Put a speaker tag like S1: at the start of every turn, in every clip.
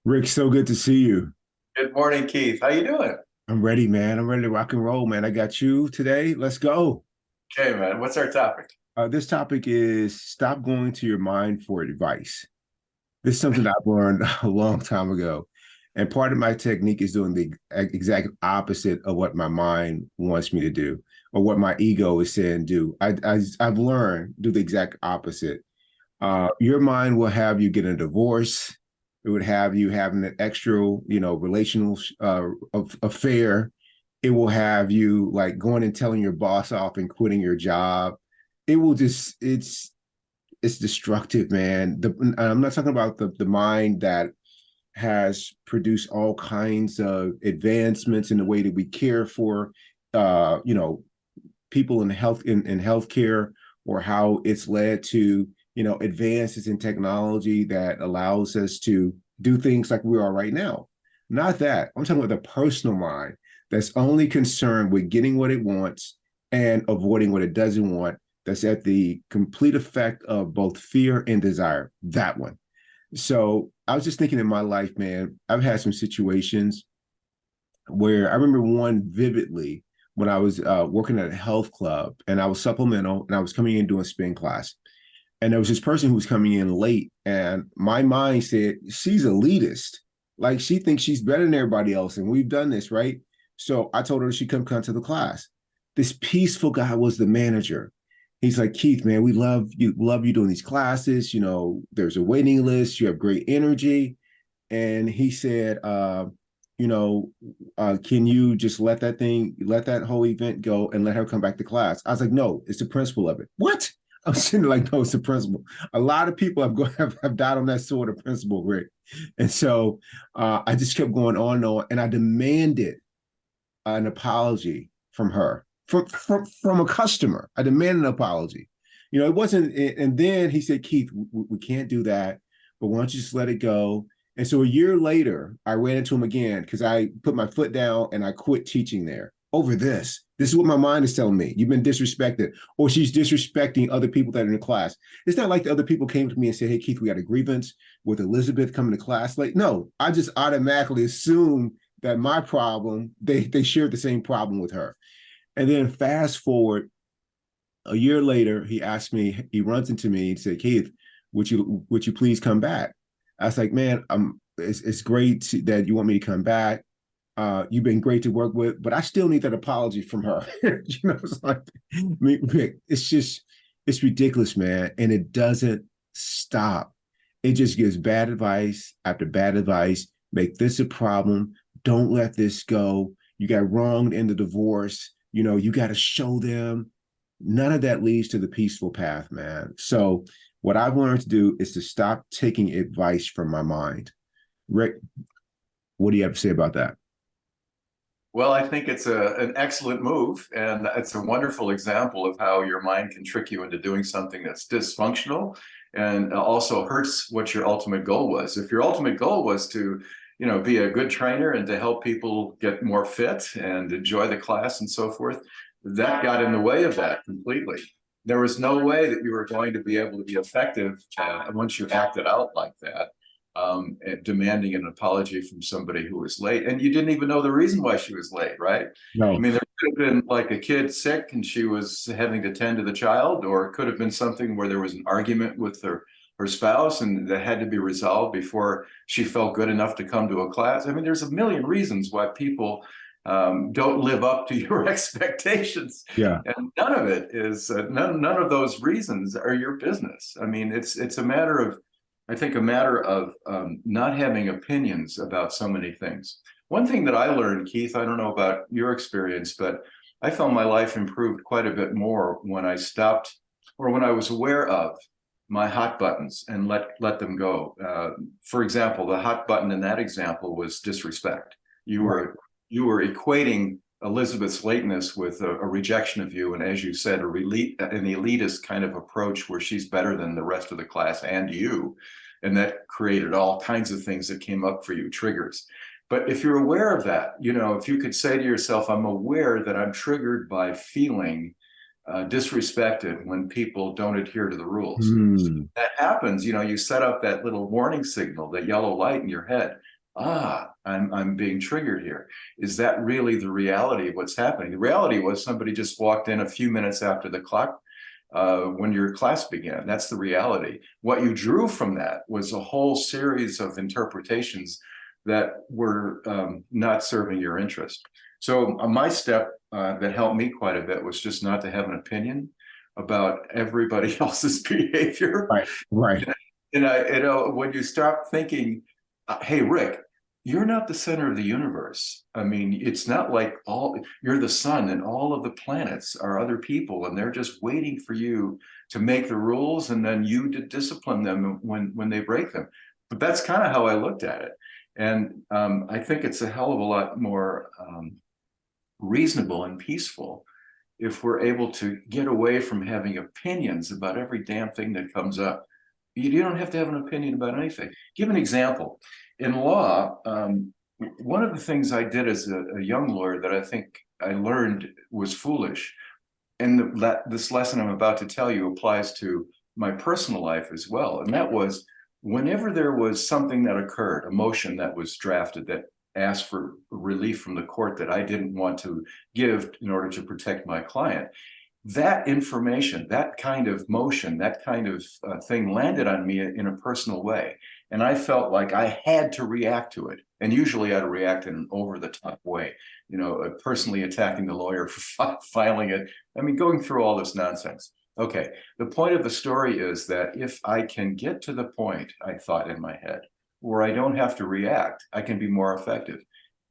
S1: Rick, so good to see you.
S2: Good morning, Keith. How you doing?
S1: I'm ready, man. I'm ready to rock and roll, man. I got you today. Let's go.
S2: Okay, man. What's our topic?
S1: This topic is stop going to your mind for advice. This is something I've learned a long time ago. And part of my technique is doing the exact opposite of what my mind wants me to do or what my ego is saying do. I've learned do the exact opposite. Your mind will have you get a divorce. It would have you having an extra, relational affair. It will have you like going and telling your boss off and quitting your job. It will just, it's destructive, man. I'm not talking about the mind that has produced all kinds of advancements in the way that we care for, uh, you know, people in healthcare, or how it's led to advances in technology that allows us to do things like we are right now. Not that. I'm talking about the personal mind that's only concerned with getting what it wants and avoiding what it doesn't want. That's at the complete effect of both fear and desire. That one. So I was just thinking in my life, man, I've had some situations where I remember one vividly when I was working at a health club and I was supplemental and I was coming in doing spin class. And there was this person who was coming in late, and my mind said, she's elitist. Like she thinks she's better than everybody else. And we've done this, right? So I told her she couldn't come to the class. This peaceful guy was the manager. He's like, Keith, man, we love you doing these classes. There's a waiting list, you have great energy. And he said, you know, can you just let that whole event go and let her come back to class? I was like, no, it's the principle of it. What? I'm sitting there like, no, it's the principle. A lot of people have died on that sort of principle, Rick. And so I just kept going on and on, and I demanded an apology from her, from a customer. I demanded an apology. It wasn't. And then he said, Keith, we can't do that, but why don't you just let it go? And so a year later, I ran into him again because I put my foot down and I quit teaching there over this. This is what my mind is telling me. You've been disrespected, or she's disrespecting other people that are in the class. It's not like the other people came to me and said, hey, Keith, we got a grievance with Elizabeth coming to class late. No, I just automatically assume that my problem, they shared the same problem with her. And then fast forward a year later, he runs into me and said, Keith, would you please come back? I was like, man, it's great that you want me to come back. You've been great to work with, but I still need that apology from her. It's like, it's ridiculous, man. And it doesn't stop. It just gives bad advice after bad advice. Make this a problem. Don't let this go. You got wronged in the divorce. You got to show them. None of that leads to the peaceful path, man. So what I've learned to do is to stop taking advice from my mind. Rick, what do you have to say about that?
S2: Well, I think it's an excellent move, and it's a wonderful example of how your mind can trick you into doing something that's dysfunctional and also hurts what your ultimate goal was. If your ultimate goal was to, be a good trainer and to help people get more fit and enjoy the class and so forth, that got in the way of that completely. There was no way that you were going to be able to be effective once you acted out like that, demanding an apology from somebody who was late. And you didn't even know the reason why she was late, right? I
S1: No.
S2: mean, there could have been like a kid sick and she was having to tend to the child, or it could have been something where there was an argument with her spouse and that had to be resolved before she felt good enough to come to a class. I mean, there's a million reasons why people don't live up to your expectations,
S1: Yeah.
S2: and none of it is none of those reasons are your business. I mean, it's a matter of, I think, a matter of not having opinions about so many things. One thing that I learned, Keith, I don't know about your experience, but I found my life improved quite a bit more when I stopped, or when I was aware of my hot buttons and let them go. For example, the hot button in that example was disrespect. You
S1: Right.
S2: were you were equating Elizabeth's lateness with a rejection of you, and as you said, an elitist kind of approach where she's better than the rest of the class and you, and that created all kinds of things that came up for you, triggers. But if you're aware of that, if you could say to yourself, I'm aware that I'm triggered by feeling disrespected when people don't adhere to the rules. So
S1: Hmm.
S2: that happens, you set up that little warning signal, that yellow light in your head. I'm being triggered here. Is that really the reality of what's happening? The reality was somebody just walked in a few minutes after the clock when your class began. That's the reality. What you drew from that was a whole series of interpretations that were not serving your interest. So my step that helped me quite a bit was just not to have an opinion about everybody else's behavior.
S1: Right, right.
S2: And when you start thinking, hey, Rick, you're not the center of the universe. I mean, it's not like you're the sun and all of the planets are other people and they're just waiting for you to make the rules and then you to discipline them when they break them. But that's kind of how I looked at it. And I think it's a hell of a lot more reasonable and peaceful if we're able to get away from having opinions about every damn thing that comes up. You don't have to have an opinion about anything. Give an example. In law, one of the things I did as a young lawyer that I think I learned was foolish, and this lesson I'm about to tell you applies to my personal life as well. And that was whenever there was something that occurred, a motion that was drafted that asked for relief from the court that I didn't want to give in order to protect my client, that information, that kind of motion, that kind of thing landed on me in a personal way. And I felt like I had to react to it. And usually I'd react in an over the top way, personally attacking the lawyer for filing it. I mean, going through all this nonsense. Okay, the point of the story is that if I can get to the point, I thought in my head, where I don't have to react, I can be more effective.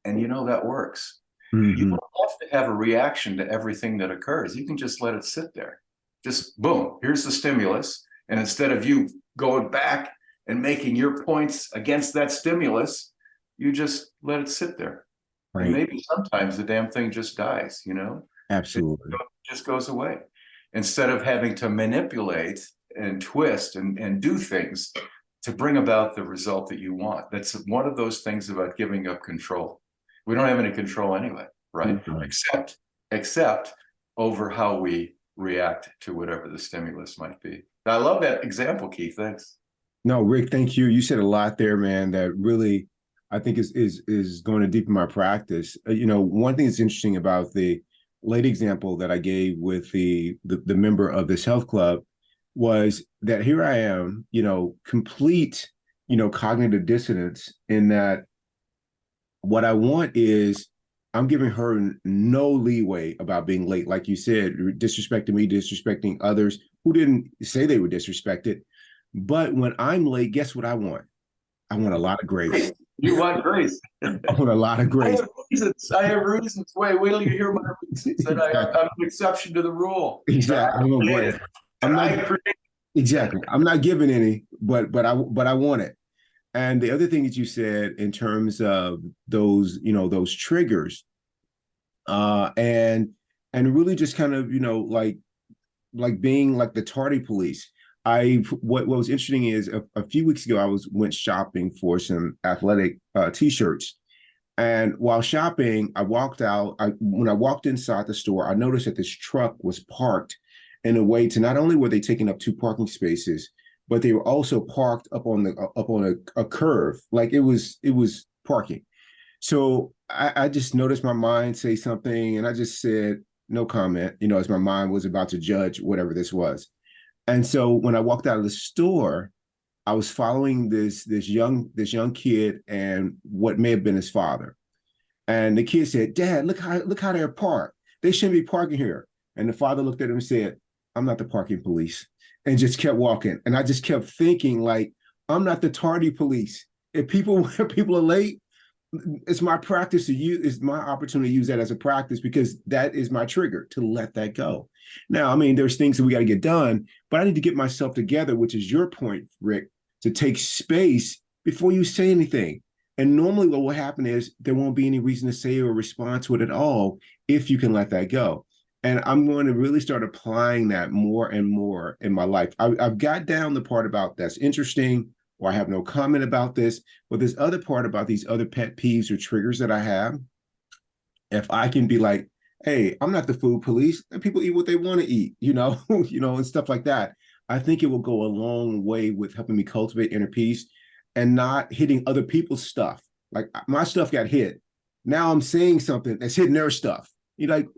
S2: And that works. You
S1: Mm-hmm.
S2: don't have to have a reaction to everything that occurs. You can just let it sit there. Just boom, here's the stimulus. And instead of you going back and making your points against that stimulus, you just let it sit there. And
S1: Right.
S2: maybe sometimes the damn thing just dies, it
S1: Absolutely.
S2: just goes away. Instead of having to manipulate and twist and do things to bring about the result that you want. That's one of those things about giving up control. We don't have any control anyway, right?
S1: Mhm.
S2: Except over how we react to whatever the stimulus might be. I love that example, Keith. Thanks.
S1: No, Rick, thank you. You said a lot there, man, that really I think is going to deepen my practice. One thing that's interesting about the late example that I gave with the member of this health club was that here I am, complete, cognitive dissonance in that what I want is I'm giving her no leeway about being late, like you said, disrespecting me, disrespecting others who didn't say they were disrespected. But when I'm late, guess what I want? I want a lot of grace.
S2: You want grace.
S1: I want a lot of
S2: I
S1: grace.
S2: have reasons. I have reasons. Wait till you hear my reasons. And
S1: Exactly.
S2: I'm an exception to the rule.
S1: Exactly. I want grace. I'm not
S2: I create.
S1: exactly. I'm not giving any, but I want it. And the other thing that you said in terms of those triggers, and really just kind of like being like the tardy police. What was interesting is a few weeks ago went shopping for some athletic t-shirts, and while shopping I walked out. When I walked inside the store, I noticed that this truck was parked in a way to not only were they taking up two parking spaces, but they were also parked up on a curve, like it was parking. So I just noticed my mind say something, and I just said no comment, as my mind was about to judge whatever this was. And so when I walked out of the store, I was following this young kid and what may have been his father. And the kid said, "Dad, look how they're parked. They shouldn't be parking here." And the father looked at him and said, "I'm not the parking police," and just kept walking. And I just kept thinking, like, I'm not the tardy police. If people are late, it's my practice to use, it's my opportunity to use that as a practice, because that is my trigger to let that go. Now, I mean, there's things that we got to get done, but I need to get myself together, which is your point, Rick, to take space before you say anything. And normally what will happen is there won't be any reason to say or respond to it at all if you can let that go. And I'm going to really start applying that more and more in my life. I've got down the part about that's interesting, or I have no comment about this. But this other part about these other pet peeves or triggers that I have, if I can be like, hey, I'm not the food police, and people eat what they want to eat, and stuff like that. I think it will go a long way with helping me cultivate inner peace and not hitting other people's stuff. Like my stuff got hit. Now I'm saying something that's hitting their stuff. You're like,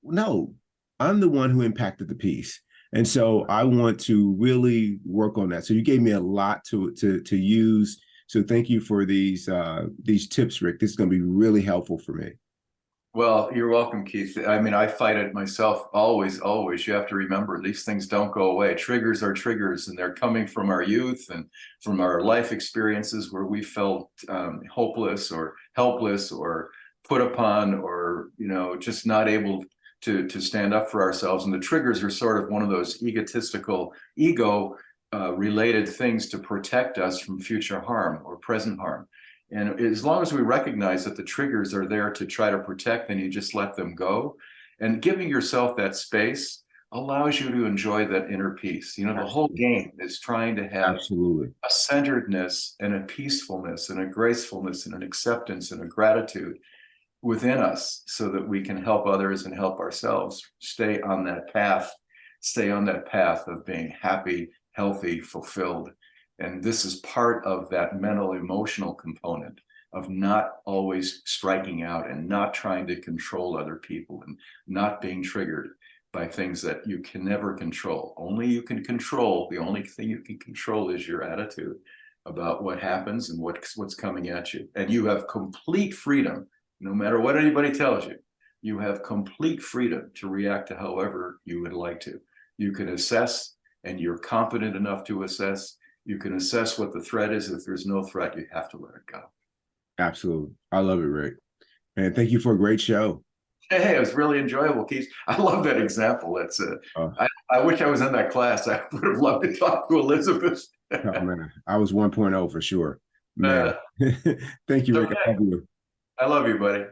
S1: no, I'm the one who impacted the piece. And so I want to really work on that. So you gave me a lot to use. So thank you for these tips, Rick. This is going to be really helpful for me.
S2: Well, you're welcome, Keith. I mean, I fight it myself always, always. You have to remember these things don't go away. Triggers are triggers, and they're coming from our youth and from our life experiences where we felt hopeless or helpless or put upon or, just not able to stand up for ourselves. And the triggers are sort of one of those egotistical, ego related things to protect us from future harm or present harm. And as long as we recognize that the triggers are there to try to protect, then you just let them go. And giving yourself that space allows you to enjoy that inner peace. The whole game is trying to have
S1: Absolutely.
S2: a centeredness and a peacefulness and a gracefulness and an acceptance and a gratitude within us so that we can help others and help ourselves stay on that path of being happy, healthy, fulfilled. And this is part of that mental emotional component of not always striking out and not trying to control other people and not being triggered by things that you can never control. Only you can control. The only thing you can control is your attitude about what happens and what's coming at you. And you have complete freedom, no matter what anybody tells you. You have complete freedom to react to however you would like to. You can assess, and you're competent enough to assess. You can assess what the threat is. If there's no threat, you have to let it go.
S1: Absolutely. I love it, Rick. And thank you for a great show.
S2: Hey, it was really enjoyable, Keith. I love that example. I wish I was in that class. I would have loved to talk to Elizabeth.
S1: Oh, man. I was 1.0 for sure. Man.
S2: uh,
S1: Thank you, Rick.
S2: okay.
S1: I love you.
S2: I love you, buddy.